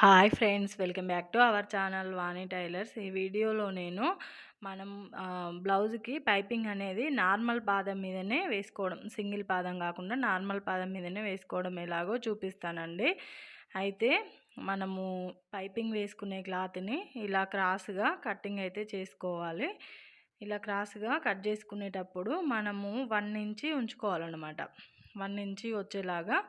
Hi friends, welcome back to our channel Vani tailors. ఈ వీడియోలో నేను మనం బ్లౌజ్కి పైపింగ్ అనేది నార్మల్ పాదం మీదనే వేసుకోవడం, సింగిల్ పాదం కాకుండా నార్మల్ పాదం మీదనే వేసుకోవడం ఎలాగో చూపిస్తానండి. అయితే మనము పైపింగ్ వేసుకునే క్లాత్ని ఇలా క్రాస్గా కటింగ్ అయితే చేసుకోవాలి. ఇలా క్రాస్గా కట్ చేసుకునేటప్పుడు మనము 1 ఇంచి ఉంచుకోవాలన్నమాట. 1 ఇంచి వచ్చేలాగా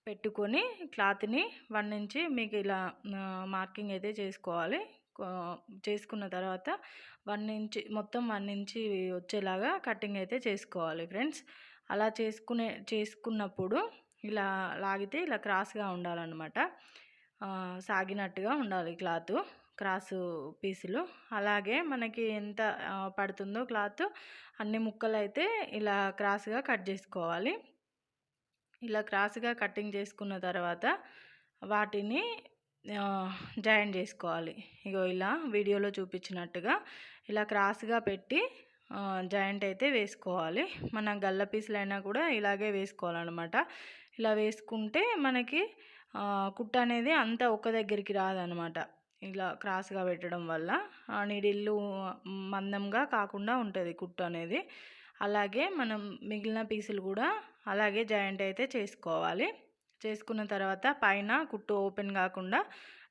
పెట్టుకొని క్లాత్ని 1 ఇంచి మీకు ఇలా మార్కింగ్ అయితే చేసుకోవాలి. చేసుకున్న తర్వాత 1 ఇంచి మొత్తం 1 ఇంచి వచ్చేలాగా కటింగ్ అయితే చేసుకోవాలి ఫ్రెండ్స్. అలా చేసుకున్నప్పుడు ఇలా లాగితే ఇలా క్రాస్గా ఉండాలన్నమాట. సాగినట్టుగా ఉండాలి క్లాత్, క్రాసు పీసులు. అలాగే మనకి ఎంత పడుతుందో క్లాత్ అన్ని ముక్కలు అయితే ఇలా క్రాస్గా కట్ చేసుకోవాలి. ఇలా క్రాస్గా కటింగ్ చేసుకున్న తర్వాత వాటిని జాయింట్ చేసుకోవాలి. ఇగో ఇలా వీడియోలో చూపించినట్టుగా ఇలా క్రాస్గా పెట్టి జాయింట్ అయితే వేసుకోవాలి. మన గల్ల పీసులైనా కూడా ఇలాగే వేసుకోవాలన్నమాట. ఇలా వేసుకుంటే మనకి కుట్ట అనేది అంతా ఒక దగ్గరికి రాదనమాట. ఇలా క్రాస్గా పెట్టడం వల్ల నీడిల్లు మందంగా కాకుండా ఉంటుంది కుట్టు అనేది. అలాగే మనం మిగిలిన పీసులు కూడా అలాగే జాయింట్ అయితే చేసుకోవాలి. చేసుకున్న తర్వాత పైన కుట్టు ఓపెన్ కాకుండా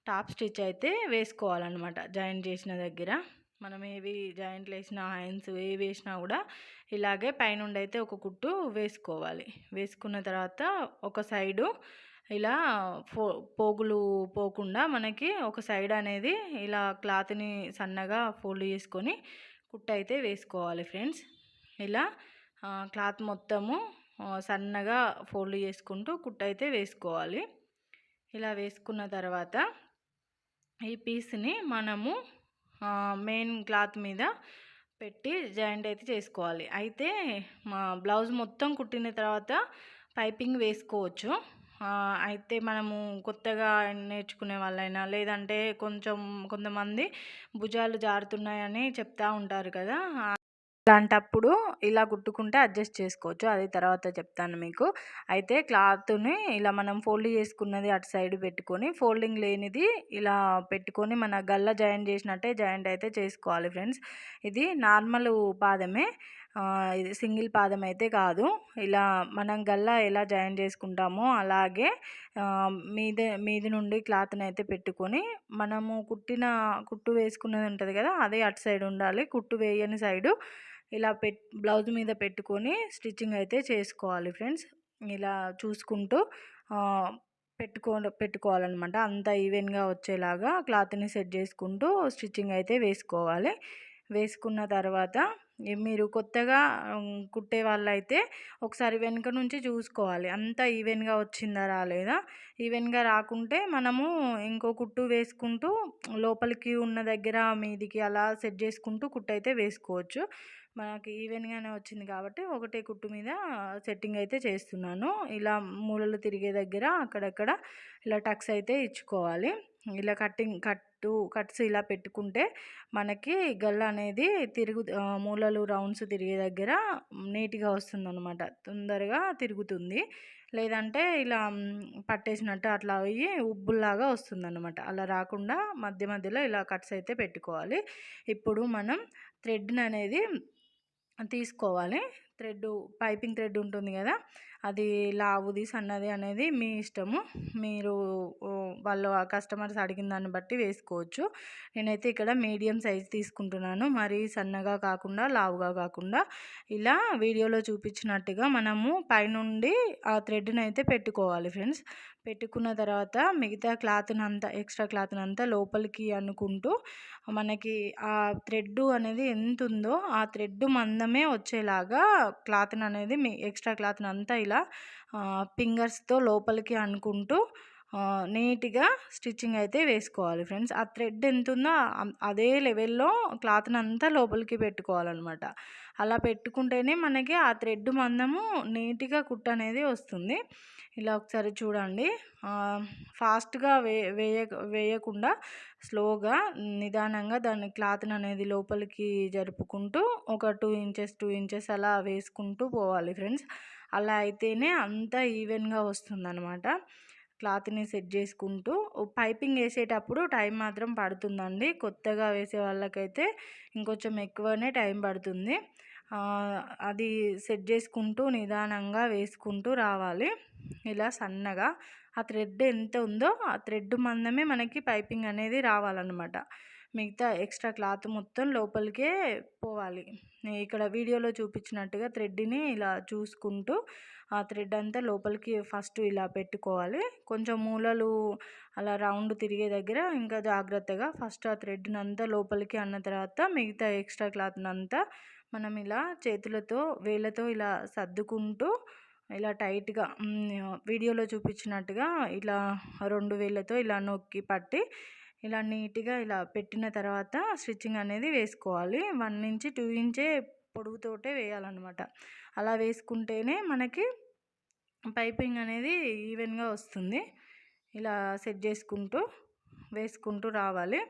టాప్ స్టిచ్ అయితే వేసుకోవాలన్నమాట. జాయింట్ చేసిన దగ్గర మనం ఏవి జాయింట్లు వేసినా, హ్యాండ్స్ ఏవి వేసినా కూడా ఇలాగే పైనుండి అయితే ఒక కుట్టు వేసుకోవాలి. వేసుకున్న తర్వాత ఒక సైడు ఇలా పోగులు పోకుండా మనకి ఒక సైడ్ అనేది ఇలా క్లాత్ని సన్నగా ఫోల్డ్ చేసుకొని కుట్టు అయితే వేసుకోవాలి ఫ్రెండ్స్. ఇలా క్లాత్ మొత్తము సన్నగా ఫోల్డ్ చేసుకుంటూ కుట్టు అయితే వేసుకోవాలి. ఇలా వేసుకున్న తర్వాత ఈ పీస్ని మనము మెయిన్ క్లాత్ మీద పెట్టి జాయింట్ అయితే చేసుకోవాలి. అయితే మా బ్లౌజ్ మొత్తం కుట్టిన తర్వాత పైపింగ్ వేసుకోవచ్చు. అయితే మనము కొత్తగా నేర్చుకునే వాళ్ళైనా, లేదంటే కొంతమంది భుజాలు జారుతున్నాయని చెప్తూ ఉంటారు కదా, అలాంటప్పుడు ఇలా కుట్టుకుంటే అడ్జస్ట్ చేసుకోవచ్చు. అది తర్వాత చెప్తాను మీకు. అయితే క్లాత్ని ఇలా మనం ఫోల్డ్ చేసుకున్నది అటు సైడ్ పెట్టుకొని, ఫోల్డింగ్ లేనిది ఇలా పెట్టుకొని మన గల్ల జాయింట్ చేసినట్టే జాయింట్ అయితే చేసుకోవాలి ఫ్రెండ్స్. ఇది నార్మల్ పాదమే, ఇది సింగిల్ పాదం అయితే కాదు. ఇలా మనం గల్ల ఎలా జాయింట్ చేసుకుంటామో అలాగే మీది నుండి క్లాత్ని అయితే పెట్టుకొని మనము కుట్టు వేసుకున్నది ఉంటుంది కదా, అదే అటు సైడ్ ఉండాలి. కుట్టు వేయని సైడు ఇలా బ్లౌజ్ మీద పెట్టుకొని స్టిచ్చింగ్ అయితే చేసుకోవాలి ఫ్రెండ్స్. ఇలా చూసుకుంటూ పెట్టుకోవాలన్నమాట. అంత ఈవెన్గా వచ్చేలాగా క్లాత్ని సెట్ చేసుకుంటూ స్టిచ్చింగ్ అయితే వేసుకోవాలి. వేసుకున్న తర్వాత మీరు కొత్తగా కుట్టే వాళ్ళైతే ఒకసారి వెనుక నుంచి చూసుకోవాలి, అంతా ఈవెన్గా వచ్చిందా రాలేదా. ఈవెన్గా రాకుంటే మనము ఇంకో కుట్టు వేసుకుంటూ లోపలికి ఉన్న దగ్గర మీదికి అలా సెట్ చేసుకుంటూ కుట్టు అయితే వేసుకోవచ్చు. మనకి ఈవెన్గానే వచ్చింది కాబట్టి ఒకటే కుట్టు మీద సెట్టింగ్ అయితే చేస్తున్నాను. ఇలా మూలలు తిరిగే దగ్గర అక్కడక్కడ ఇలా టక్స్ అయితే ఇచ్చుకోవాలి. ఇలా కట్స్ ఇలా పెట్టుకుంటే మనకి గల్ల అనేది మూలలు రౌండ్స్ తిరిగే దగ్గర నీట్గా వస్తుందన్నమాట, తొందరగా తిరుగుతుంది. లేదంటే ఇలా పట్టేసినట్టు అట్లా అయ్యి ఉబ్బుల్లాగా వస్తుందన్నమాట. అలా రాకుండా మధ్య మధ్యలో ఇలా కట్స్ అయితే పెట్టుకోవాలి. ఇప్పుడు మనం థ్రెడ్ని అనేది తీసుకోవాలి. పైపింగ్ థ్రెడ్ ఉంటుంది కదా, అది లావుది సన్నది అనేది మీ ఇష్టము. మీరు వాళ్ళు కస్టమర్స్ అడిగిన దాన్ని బట్టి వేసుకోవచ్చు. నేనైతే ఇక్కడ మీడియం సైజ్ తీసుకుంటున్నాను, మరీ సన్నగా కాకుండా లావుగా కాకుండా. ఇలా వీడియోలో చూపించినట్టుగా మనము పైనుండి ఆ థ్రెడ్ని అయితే పెట్టుకోవాలి ఫ్రెండ్స్. పెట్టుకున్న తర్వాత మిగతా ఎక్స్ట్రా క్లాత్నంతా లోపలికి అనుకుంటూ మనకి ఆ థ్రెడ్ అనేది ఎంత ఉందో ఆ థ్రెడ్ మందమే వచ్చేలాగా క్లాత్ని అనేది ఎక్స్ట్రా క్లాత్ని అంతా ఇలా ఫింగర్స్తో లోపలికి అనుకుంటూ నీట్గా స్టిచ్చింగ్ అయితే వేసుకోవాలి ఫ్రెండ్స్. ఆ థ్రెడ్ ఎంత ఉందో అదే లెవెల్లో క్లాత్ని అంతా లోపలికి పెట్టుకోవాలన్నమాట. అలా పెట్టుకుంటేనే మనకి ఆ థ్రెడ్ మందము నీట్గా కుట్టు అనేది వస్తుంది. ఇలా ఒకసారి చూడండి. ఫాస్ట్గా వేయకుండా స్లోగా నిదానంగా దాన్ని క్లాత్ని అనేది లోపలికి జరుపుకుంటూ ఒక 2 ఇంచెస్ అలా వేసుకుంటూ పోవాలి ఫ్రెండ్స్. అలా అయితేనే అంతా ఈవెన్గా వస్తుందన్నమాట. క్లాత్ని సెట్ చేసుకుంటూ పైపింగ్ వేసేటప్పుడు టైం మాత్రం పడుతుందండి. కొత్తగా వేసే వాళ్ళకైతే ఇంకొంచెం ఎక్కువనే టైం పడుతుంది. అది సెట్ చేసుకుంటూ నిదానంగా వేసుకుంటూ రావాలి. ఇలా సన్నగా ఆ థ్రెడ్ ఎంత ఉందో ఆ థ్రెడ్ మందమే మనకి పైపింగ్ అనేది రావాలన్నమాట. మిగతా ఎక్స్ట్రా క్లాత్ మొత్తం లోపలికే పోవాలి. ఇక్కడ వీడియోలో చూపించినట్టుగా థ్రెడ్ని ఇలా చూసుకుంటూ ఆ థ్రెడ్ అంతా లోపలికి ఫస్ట్ ఇలా పెట్టుకోవాలి. కొంచెం మూలలు అలా రౌండ్ తిరిగే దగ్గర ఇంకా జాగ్రత్తగా ఫస్ట్ ఆ థ్రెడ్ని అంతా లోపలికి అన్న తర్వాత మిగతా ఎక్స్ట్రా క్లాత్ని అంతా మనం ఇలా చేతులతో వేళ్ళతో ఇలా సర్దుకుంటూ ఇలా టైట్గా వీడియోలో చూపించినట్టుగా ఇలా 2 వేళ్ళతో ఇలా నొక్కి పట్టి ఇలా నీట్గా ఇలా పెట్టిన తర్వాత స్టిచ్చింగ్ అనేది వేసుకోవాలి. 1 నుంచి 2 ఇంచే పొడవుతోటే వేయాలన్నమాట. అలా వేసుకుంటేనే మనకి పైపింగ్ అనేది ఈవెన్గా వస్తుంది. ఇలా సెట్ చేసుకుంటూ వేసుకుంటూ రావాలి.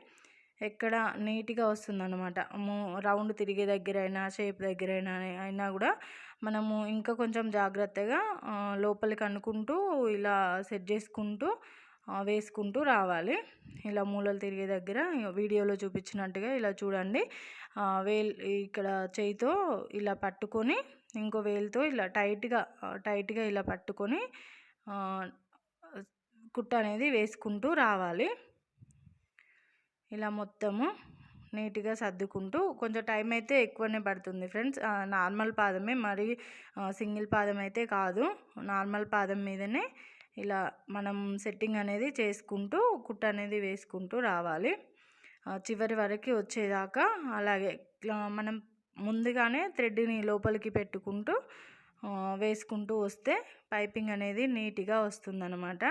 ఎక్కడ నీట్గా వస్తుందన్నమాట. రౌండ్ తిరిగే దగ్గరైనా షేప్ దగ్గరైనా అయినా కూడా మనము ఇంకా కొంచెం జాగ్రత్తగా లోపలికి అనుకుంటూ ఇలా సెట్ చేసుకుంటూ వేసుకుంటూ రావాలి. ఇలా మూలలు తిరిగే దగ్గర వీడియోలో చూపించినట్టుగా ఇలా చూడండి. ఇక్కడ చేయితో ఇలా పట్టుకొని ఇంకో వేలుతో ఇలా టైట్గా ఇలా పట్టుకొని కుట్టు అనేది వేసుకుంటూ రావాలి. ఇలా మొత్తము నీట్గా సర్దుకుంటూ కొంచెం టైం అయితే ఎక్కువనే పడుతుంది ఫ్రెండ్స్. నార్మల్ పాదమే, మరి సింగిల్ పాదం అయితే కాదు. నార్మల్ పాదం మీదనే ఇలా మనం సెట్టింగ్ అనేది చేసుకుంటూ కుట్టు అనేది వేసుకుంటూ రావాలి. చివరి వరకు వచ్చేదాకా అలాగే మనం ముందుగానే థ్రెడ్ని లోపలికి పెట్టుకుంటూ వేసుకుంటూ వస్తే పైపింగ్ అనేది నీట్గా వస్తుందన్నమాట.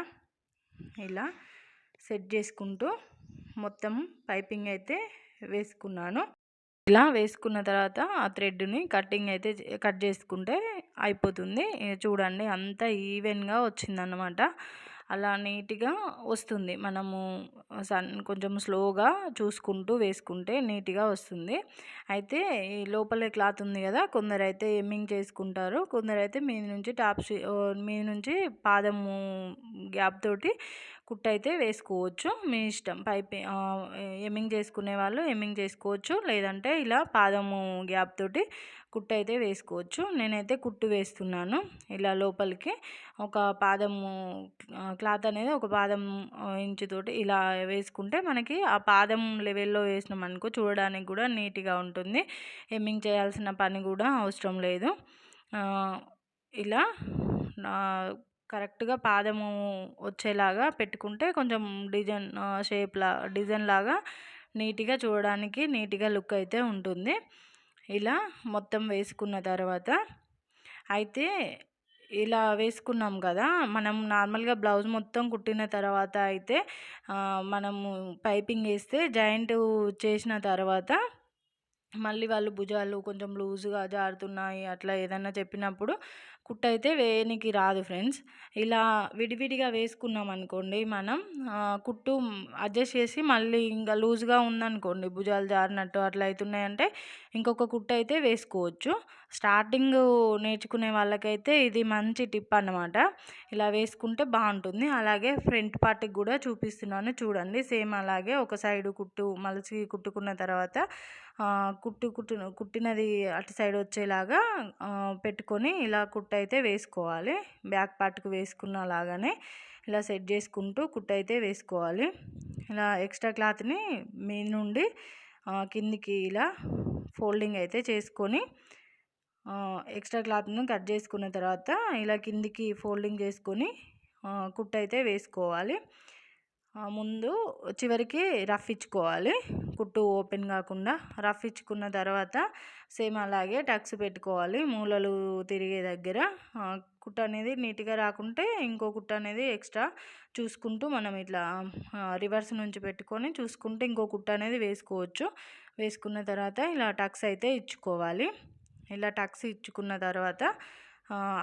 ఇలా సెట్ చేసుకుంటూ మొత్తం పైపింగ్ అయితే వేసుకున్నాను. ఇలా వేసుకున్న తర్వాత ఆ థ్రెడ్ని కట్ చేసుకుంటే అయిపోతుంది. చూడండి అంత ఈవెన్గా వచ్చిందన్నమాట. అలా నీట్గా వస్తుంది. మనము కొంచెం స్లోగా చూసుకుంటూ వేసుకుంటే నీట్గా వస్తుంది. అయితే ఈ లోపల క్లాత్ ఉంది కదా, కొందరైతే ఎమ్మింగ్ చేసుకుంటారు, కొందరైతే మీద నుంచి పాదము గ్యాప్ తోటి కుట్టు అయితే వేసుకోవచ్చు. మీ ఇష్టం. ఎమ్మింగ్ చేసుకునే వాళ్ళు ఎమ్మింగ్ చేసుకోవచ్చు, లేదంటే ఇలా పాదము గ్యాప్ తోటి కుట్టు అయితే వేసుకోవచ్చు. నేనైతే కుట్టు వేస్తున్నాను. ఇలా లోపలికి ఒక పాదము క్లాత్ అనేది ఒక పాదం ఇంచుతోటి ఇలా వేసుకుంటే మనకి ఆ పాదం లెవెల్లో వేసినాం అనుకో చూడడానికి కూడా నీట్గా ఉంటుంది. ఎమ్మింగ్ చేయాల్సిన పని కూడా అవసరం లేదు. ఇలా కరెక్ట్గా పాదము వచ్చేలాగా పెట్టుకుంటే కొంచెం డిజైన్ లాగా నీట్గా చూడడానికి నీట్గా లుక్ అయితే ఉంటుంది. ఇలా మొత్తం వేసుకున్న తర్వాత అయితే ఇలా వేసుకున్నాం కదా, మనం నార్మల్గా బ్లౌజ్ మొత్తం కుట్టిన తర్వాత అయితే మనము పైపింగ్ వేస్తే జాయింట్ చేసిన తర్వాత మళ్ళీ వాళ్ళు భుజాలు కొంచెం లూజుగా జారుతున్నాయి అట్లా ఏదన్నా చెప్పినప్పుడు కుట్టు అయితే వేయనికి రాదు ఫ్రెండ్స్. ఇలా విడివిడిగా వేసుకున్నాం అనుకోండి, మనం కుట్టు అడ్జస్ట్ చేసి మళ్ళీ ఇంకా లూజ్గా ఉందనుకోండి, భుజాలు జారినట్టు అట్లా అవుతున్నాయంటే ఇంకొక కుట్టు అయితే వేసుకోవచ్చు. స్టార్టింగ్ నేర్చుకునే వాళ్ళకైతే ఇది మంచి టిప్ అన్నమాట. ఇలా వేసుకుంటే బాగుంటుంది. అలాగే ఫ్రంట్ పార్ట్కి కూడా చూపిస్తున్నాను చూడండి. సేమ్ అలాగే ఒక సైడు కుట్టు మలిచి కుట్టుకున్న తర్వాత కుట్టినది అటు సైడ్ వచ్చేలాగా పెట్టుకొని ఇలా కుట్టు అయితే వేసుకోవాలి. బ్యాక్ పార్ట్కి వేసుకున్న లాగానే ఇలా సెట్ చేసుకుంటూ కుట్టు అయితే వేసుకోవాలి. ఇలా ఎక్స్ట్రా క్లాత్ని మీద నుండి కిందికి ఇలా ఫోల్డింగ్ అయితే చేసుకొని ఎక్స్ట్రా క్లాత్ను కట్ చేసుకున్న తర్వాత ఇలా కిందికి ఫోల్డింగ్ చేసుకొని కుట్టు అయితే వేసుకోవాలి. ముందు చివరికి రఫ్ ఇచ్చుకోవాలి, కుట్టు ఓపెన్ కాకుండా రఫ్ ఇచ్చుకున్న తర్వాత సేమ్ అలాగే టక్స్ పెట్టుకోవాలి. మూలలు తిరిగే దగ్గర కుట్టు అనేది నీట్గా రాకుంటే ఇంకో కుట్టు అనేది ఎక్స్ట్రా చూసుకుంటూ మనం ఇట్లా రివర్స్ నుంచి పెట్టుకొని చూసుకుంటూ ఇంకో కుట్టు అనేది వేసుకోవచ్చు. వేసుకున్న తర్వాత ఇలా టక్స్ అయితే ఇచ్చుకోవాలి. ఇలా టక్స్ ఇచ్చుకున్న తర్వాత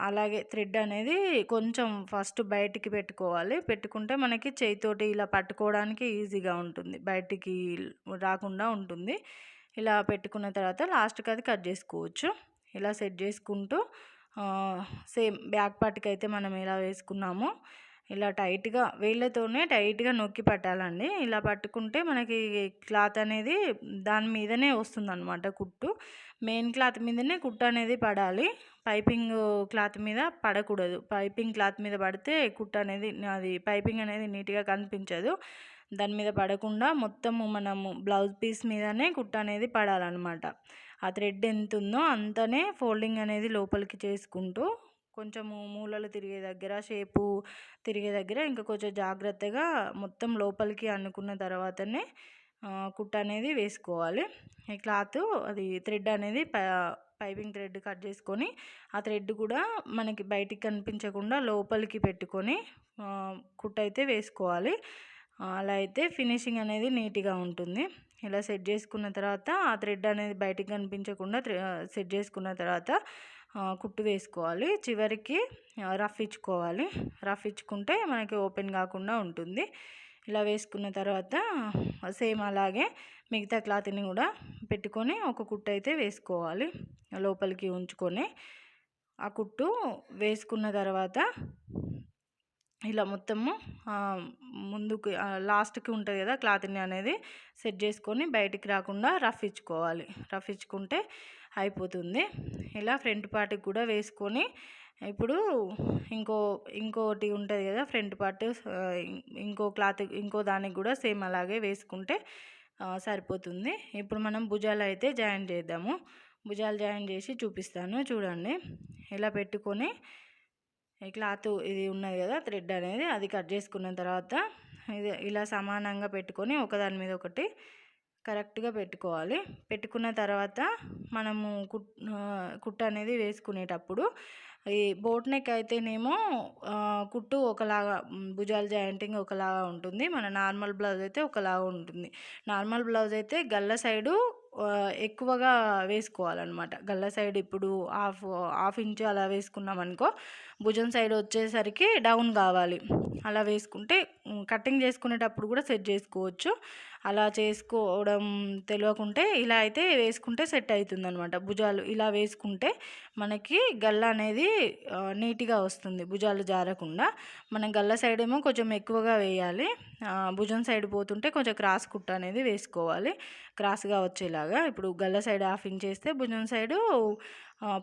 అలాగే థ్రెడ్ అనేది కొంచెం ఫస్ట్ బయటికి పెట్టుకుంటే మనకి చేయితోటి ఇలా పట్టుకోవడానికి ఈజీగా ఉంటుంది, బయటికి రాకుండా ఉంటుంది. ఇలా పెట్టుకున్న తర్వాత లాస్ట్కి అది కట్ చేసుకోవచ్చు. ఇలా సెట్ చేసుకుంటూ సేమ్ బ్యాక్ పార్ట్కి అయితే మనం ఎలా వేసుకున్నామో ఇలా టైట్‌గా వేళ్ళతోనే టైట్‌గా నొక్కి పట్టాలండి. ఇలా పట్టుకుంటే మనకి క్లాత్ అనేది దాని మీదనే వస్తుందనమాట కుట్టు. మెయిన్ క్లాత్ మీదనే కుట్టు అనేది పడాలి. పైపింగ్ క్లాత్ మీద పడకూడదు. పైపింగ్ క్లాత్ మీద పడితే కుట్టు అనేది అది పైపింగ్ అనేది నీట్‌గా కనిపించదు. దాని మీద పడకుండా మొత్తము మనము బ్లౌజ్ పీస్ మీదనే కుట్టు అనేది పడాలనమాట. ఆ థ్రెడ్ ఎంతుందో అంతనే ఫోల్డింగ్ అనేది లోపలికి చేసుకుంటూ కొంచెము మూలలు తిరిగే దగ్గర, షేపు తిరిగే దగ్గర ఇంకా కొంచెం జాగ్రత్తగా మొత్తం లోపలికి అనుకున్న తర్వాతనే కుట్టు అనేది వేసుకోవాలి. ఈ క్లాత్ అది థ్రెడ్ అనేది పైపింగ్ థ్రెడ్ కట్ చేసుకొని ఆ థ్రెడ్ కూడా మనకి బయటికి కనిపించకుండా లోపలికి పెట్టుకొని కుట్టు అయితే వేసుకోవాలి. అలా అయితే ఫినిషింగ్ అనేది నీట్గా ఉంటుంది. ఇలా సెట్ చేసుకున్న తర్వాత ఆ థ్రెడ్ అనేది బయటికి కనిపించకుండా సెట్ చేసుకున్న తర్వాత కుట్టు వేసుకోవాలి. చివరికి రఫ్ ఇచ్చుకోవాలి. రఫ్ ఇచ్చుకుంటే మనకి ఓపెన్ కాకుండా ఉంటుంది. ఇలా వేసుకున్న తర్వాత సేమ్ అలాగే మిగతా క్లాత్ని కూడా పెట్టుకొని ఒక కుట్టు అయితే వేసుకోవాలి. లోపలికి ఉంచుకొని ఆ కుట్టు వేసుకున్న తర్వాత ఇలా మొత్తము ముందుకు లాస్ట్కి ఉంటుంది కదా క్లాత్ని అనేది సెట్ చేసుకొని బయటికి రాకుండా రఫ్ ఇచ్చుకోవాలి. రఫ్ ఇచ్చుకుంటే అయిపోతుంది. ఇలా ఫ్రంట్ పార్ట్కి కూడా వేసుకొని ఇప్పుడు ఇంకోటి ఉంటుంది కదా ఫ్రంట్ పార్ట్ ఇంకో క్లాత్ ఇంకో దానికి కూడా సేమ్ అలాగే వేసుకుంటే సరిపోతుంది. ఇప్పుడు మనం భుజాలు అయితే జాయిన్ చేద్దాము. భుజాలు జాయిన్ చేసి చూపిస్తాను చూడండి. ఇలా పెట్టుకొని ఈ క్లాత్ ఇది ఉన్నది కదా థ్రెడ్ అనేది అది కట్ చేసుకున్న తర్వాత ఇది ఇలా సమానంగా పెట్టుకొని ఒకదాని మీద ఒకటి కరెక్ట్గా పెట్టుకోవాలి. పెట్టుకున్న తర్వాత మనము కుట్టు అనేది వేసుకునేటప్పుడు ఈ బోట్ నెక్ అయితేనేమో కుట్టు ఒకలాగా భుజాల జాయింటింగ్ ఒకలాగా ఉంటుంది. మన నార్మల్ బ్లౌజ్ అయితే ఒకలాగా ఉంటుంది. నార్మల్ బ్లౌజ్ అయితే గల్ల సైడు ఎక్కువగా వేసుకోవాలన్నమాట. గల్ల సైడ్ ఇప్పుడు హాఫ్ ఇంచు అలా వేసుకున్నాం అనుకో భుజం సైడ్ వచ్చేసరికి డౌన్ కావాలి. అలా వేసుకుంటే కటింగ్ చేసుకునేటప్పుడు కూడా సెట్ చేసుకోవచ్చు. అలా చేసుకోవడం తెలియకుంటే ఇలా అయితే వేసుకుంటే సెట్ అవుతుంది అనమాట. భుజాలు ఇలా వేసుకుంటే మనకి గల్ల అనేది నీట్గా వస్తుంది. భుజాలు జారకుండా మనం గల్ల సైడ్ ఏమో కొంచెం ఎక్కువగా వేయాలి. భుజం సైడ్ పోతుంటే కొంచెం క్రాస్ కుట్టు అనేది వేసుకోవాలి. క్రాస్గా వచ్చేలాగా ఇప్పుడు గల్ల సైడ్ హాఫ్ ఇంచ్ వేస్తే భుజం సైడు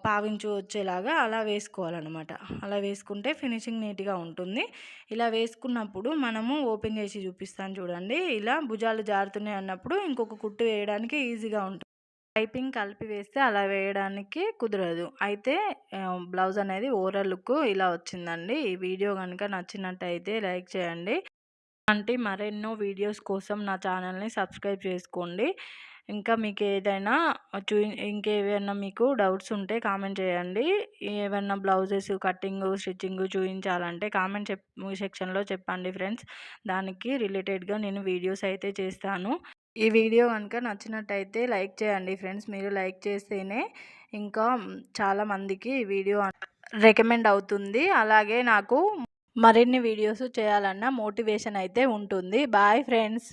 పావించు వచ్చేలాగా అలా వేసుకోవాలన్నమాట. అలా వేసుకుంటే ఫినిషింగ్ నీట్గా ఉంటుంది. ఇలా వేసుకున్నప్పుడు మనము ఓపెన్ చేసి చూపిస్తాను చూడండి. ఇలా భుజాలు జారుతున్నాయి అన్నప్పుడు ఇంకొక కుట్టు వేయడానికి ఈజీగా ఉంటుంది. పైపింగ్ కలిపి వేస్తే అలా వేయడానికి కుదరదు. అయితే బ్లౌజ్ అనేది ఓవరాల్ లుక్ ఇలా వచ్చిందండి. ఈ వీడియో కనుక నచ్చినట్టయితే లైక్ చేయండి. అంటే మరెన్నో వీడియోస్ కోసం నా ఛానల్ని సబ్స్క్రైబ్ చేసుకోండి. ఇంకా మీకు ఏదైనా ఇంకేమైనా మీకు డౌట్స్ ఉంటే కామెంట్ చేయండి. ఏమైనా బ్లౌజెస్ కటింగ్ స్టిచ్చింగ్ చూపించాలంటే కామెంట్ సెక్షన్లో చెప్పండి ఫ్రెండ్స్. దానికి రిలేటెడ్గా నేను వీడియోస్ అయితే చేస్తాను. ఈ వీడియో కనుక నచ్చినట్టయితే లైక్ చేయండి ఫ్రెండ్స్. మీరు లైక్ చేస్తేనే ఇంకా చాలామందికి ఈ వీడియో రికమెండ్ అవుతుంది. అలాగే నాకు మరిన్ని వీడియోస్ చేయాలన్న మోటివేషన్ అయితే ఉంటుంది. Boy friends.